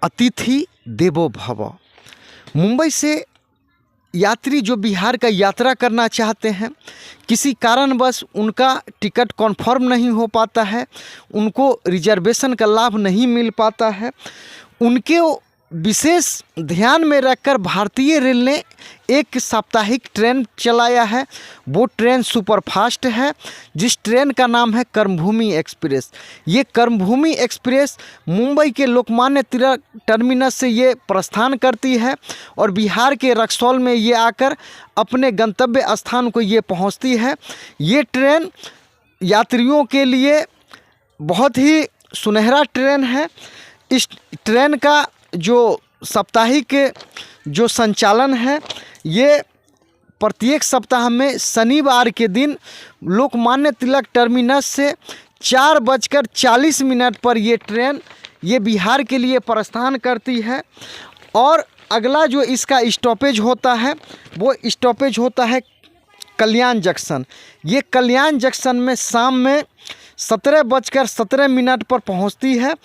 अतिथि देवो भव। मुंबई से यात्री जो बिहार का यात्रा करना चाहते हैं, किसी कारणवश उनका टिकट कन्फर्म नहीं हो पाता है, उनको रिजर्वेशन का लाभ नहीं मिल पाता है, उनके विशेष ध्यान में रखकर भारतीय रेल ने एक साप्ताहिक ट्रेन चलाया है। वो ट्रेन सुपरफास्ट है, जिस ट्रेन का नाम है कर्मभूमि एक्सप्रेस। ये कर्मभूमि एक्सप्रेस मुंबई के लोकमान्य तिलक टर्मिनस से ये प्रस्थान करती है और बिहार के रक्सौल में ये आकर अपने गंतव्य स्थान को ये पहुंचती है। ये ट्रेन यात्रियों के लिए बहुत ही सुनहरा ट्रेन है। इस ट्रेन का जो साप्ताहिक जो संचालन है, ये प्रत्येक सप्ताह में शनिवार के दिन लोकमान्य तिलक टर्मिनस से 4:40 पर ये ट्रेन ये बिहार के लिए प्रस्थान करती है। और अगला जो इसका स्टॉपेज होता है, वो स्टॉपेज होता है कल्याण जंक्शन। ये कल्याण जंक्शन में शाम में 17:17 पर पहुंचती है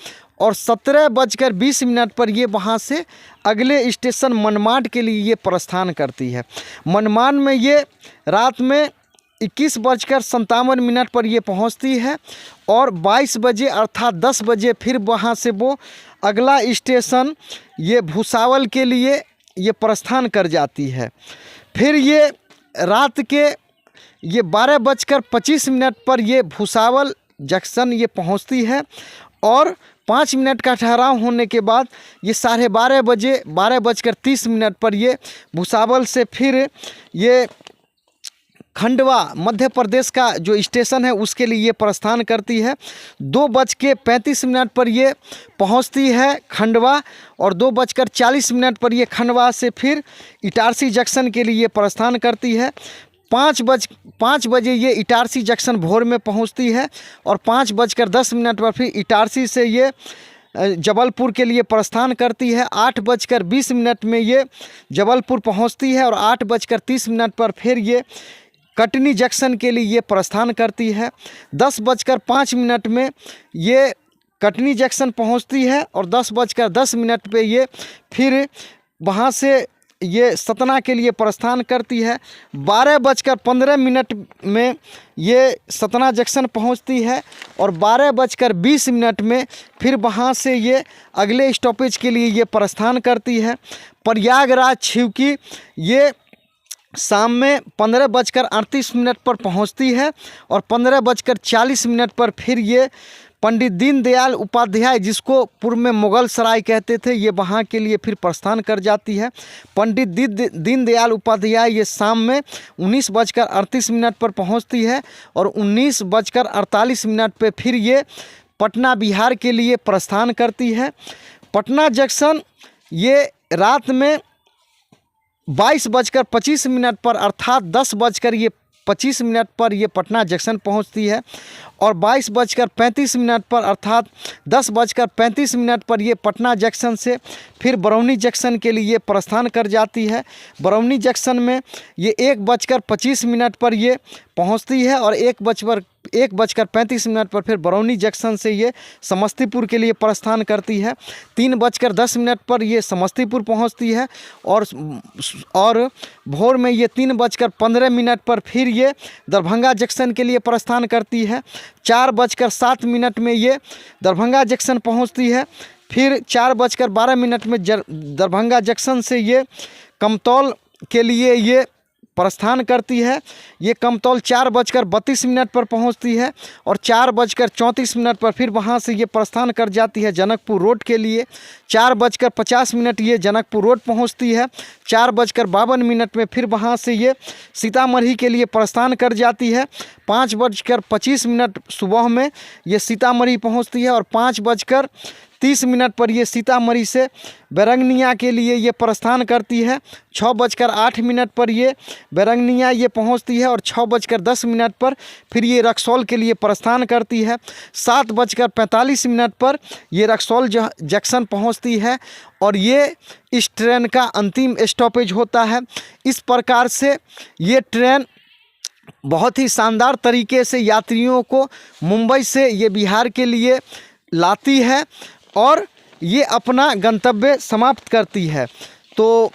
और 17:20 पर ये वहाँ से अगले स्टेशन मनमाड के लिए ये प्रस्थान करती है। मनमाड में ये रात में 21:57 पर ये पहुँचती है और 22 बजे अर्थात 10 बजे फिर वहाँ से वो अगला स्टेशन ये भुसावल के लिए ये प्रस्थान कर जाती है। फिर ये रात के ये 12:25 पर ये भुसावल जंक्शन ये पहुँचती है और 5 मिनट का ठहराव होने के बाद ये 12:30 बजे 12:30 पर ये भुसावल से फिर ये खंडवा मध्य प्रदेश का जो स्टेशन है उसके लिए ये प्रस्थान करती है। 2:35 पर ये पहुंचती है खंडवा और 2:40 पर ये खंडवा से फिर इटारसी जंक्शन के लिए प्रस्थान करती है। 5 बजे ये इटारसी जंक्शन भोर में पहुंचती है और 5:10 पर फिर इटारसी से ये जबलपुर के लिए प्रस्थान करती है। 8:20 में ये जबलपुर पहुंचती है और 8:30 पर फिर ये कटनी जंक्शन के लिए ये प्रस्थान करती है। 10:05 में ये कटनी जंक्शन पहुंचती है और 10:10 पे ये फिर वहाँ से ये सतना के लिए प्रस्थान करती है। 12:15 में ये सतना जंक्शन पहुंचती है और 12:20 में फिर वहां से ये अगले स्टॉपेज के लिए ये प्रस्थान करती है। प्रयागराज छिवकी ये शाम में 15:38 पर पहुंचती है और 15:40 पर फिर ये पंडित दीनदयाल उपाध्याय, जिसको पूर्व में मुगल सराय कहते थे, ये वहाँ के लिए फिर प्रस्थान कर जाती है। पंडित दीनदयाल उपाध्याय ये शाम में 19:38 पर पहुँचती है और 19:48 पे फिर ये पटना बिहार के लिए प्रस्थान करती है। पटना जंक्शन ये रात में 22:25 पर अर्थात 10:25 पर ये पटना जंक्शन पहुंचती है और 22:35 पर अर्थात 10:35 पर ये पटना जंक्शन से फिर बरौनी जंक्शन के लिए प्रस्थान कर जाती है। बरौनी जंक्शन में ये 1:25 पर ये पहुंचती है और 1:35 पर फिर बरौनी जंक्शन से ये समस्तीपुर के लिए प्रस्थान करती है। 3:10 पर ये समस्तीपुर पहुंचती है और भोर में ये 3:15 पर फिर ये दरभंगा जंक्शन के लिए प्रस्थान करती है। 4:07 में ये दरभंगा जंक्शन पहुंचती है। फिर 4:12 में दरभंगा जंक्शन से ये कमतौल के लिए ये प्रस्थान करती है। ये कमतौल 4:32 पर पहुंचती है और 4:34 पर फिर वहां से ये प्रस्थान कर जाती है जनकपुर रोड के लिए। 4:50 ये जनकपुर रोड पहुंचती है। 4:52 में फिर वहां से ये सीतामढ़ी के लिए प्रस्थान कर जाती है। 5:25 सुबह में ये सीतामढ़ी पहुंचती है और 5:30 पर ये सीतामढ़ी से बेरंगनिया के लिए ये प्रस्थान करती है। 6:08 पर ये बेरंगनिया ये पहुंचती है और 6:10 पर फिर ये रक्सौल के लिए प्रस्थान करती है। 7:45 पर ये रक्सौल जंक्शन पहुंचती है और ये इस ट्रेन का अंतिम स्टॉपेज होता है। इस प्रकार से ये ट्रेन बहुत ही शानदार तरीके से यात्रियों को मुंबई से ये बिहार के लिए लाती है और ये अपना गंतव्य समाप्त करती है। तो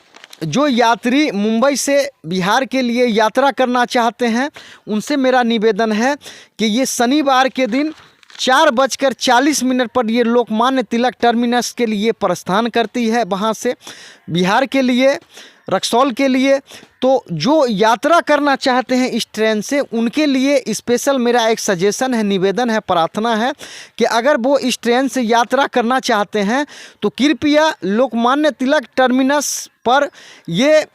जो यात्री मुंबई से बिहार के लिए यात्रा करना चाहते हैं उनसे मेरा निवेदन है कि ये शनिवार के दिन 4:40 पर ये लोकमान्य तिलक टर्मिनस के लिए प्रस्थान करती है, वहाँ से बिहार के लिए, रक्सौल के लिए। तो जो यात्रा करना चाहते हैं इस ट्रेन से उनके लिए स्पेशल मेरा एक सजेशन है, निवेदन है, प्रार्थना है कि अगर वो इस ट्रेन से यात्रा करना चाहते हैं तो कृपया लोकमान्य तिलक टर्मिनस पर ये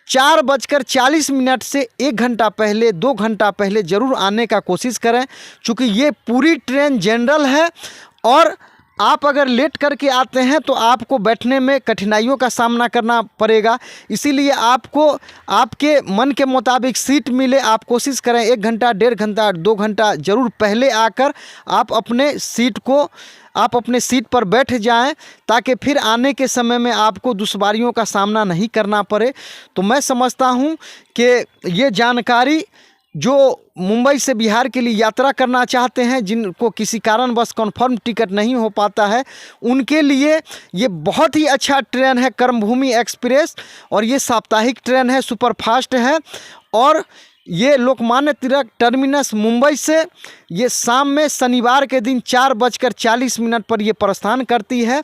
4:40 से 1 घंटा पहले, 2 घंटा पहले ज़रूर आने का कोशिश करें, क्योंकि ये पूरी ट्रेन जनरल है और आप अगर लेट करके आते हैं तो आपको बैठने में कठिनाइयों का सामना करना पड़ेगा। इसीलिए आपको आपके मन के मुताबिक सीट मिले, आप कोशिश करें 1 घंटा, 1.5 घंटा, 2 घंटा ज़रूर पहले आकर आप अपने सीट पर बैठ जाएं, ताकि फिर आने के समय में आपको दुश्वारियों का सामना नहीं करना पड़े। तो मैं समझता हूं कि ये जानकारी जो मुंबई से बिहार के लिए यात्रा करना चाहते हैं, जिनको किसी कारणवश कन्फर्म टिकट नहीं हो पाता है, उनके लिए ये बहुत ही अच्छा ट्रेन है कर्मभूमि एक्सप्रेस। और ये साप्ताहिक ट्रेन है, सुपरफास्ट है और ये लोकमान्य तिलक टर्मिनस मुंबई से ये शाम में शनिवार के दिन 4:40 पर ये प्रस्थान करती है।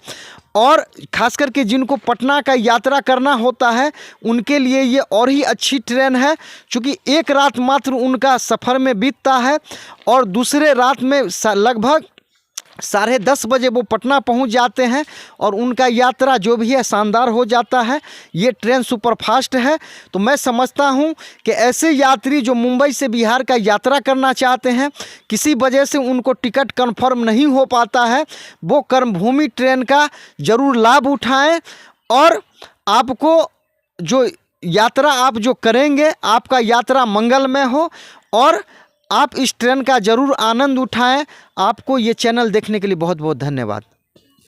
और ख़ास करके जिनको पटना का यात्रा करना होता है उनके लिए ये और ही अच्छी ट्रेन है, क्योंकि एक रात मात्र उनका सफ़र में बीतता है और दूसरे रात में लगभग 10:30 बजे वो पटना पहुंच जाते हैं और उनका यात्रा जो भी है शानदार हो जाता है। ये ट्रेन सुपरफास्ट है। तो मैं समझता हूं कि ऐसे यात्री जो मुंबई से बिहार का यात्रा करना चाहते हैं, किसी वजह से उनको टिकट कंफर्म नहीं हो पाता है, वो कर्मभूमि ट्रेन का ज़रूर लाभ उठाएं और आपको जो यात्रा आप जो करेंगे आपका यात्रा मंगलमय हो और आप इस ट्रेन का ज़रूर आनंद उठाएं। आपको ये चैनल देखने के लिए बहुत बहुत धन्यवाद।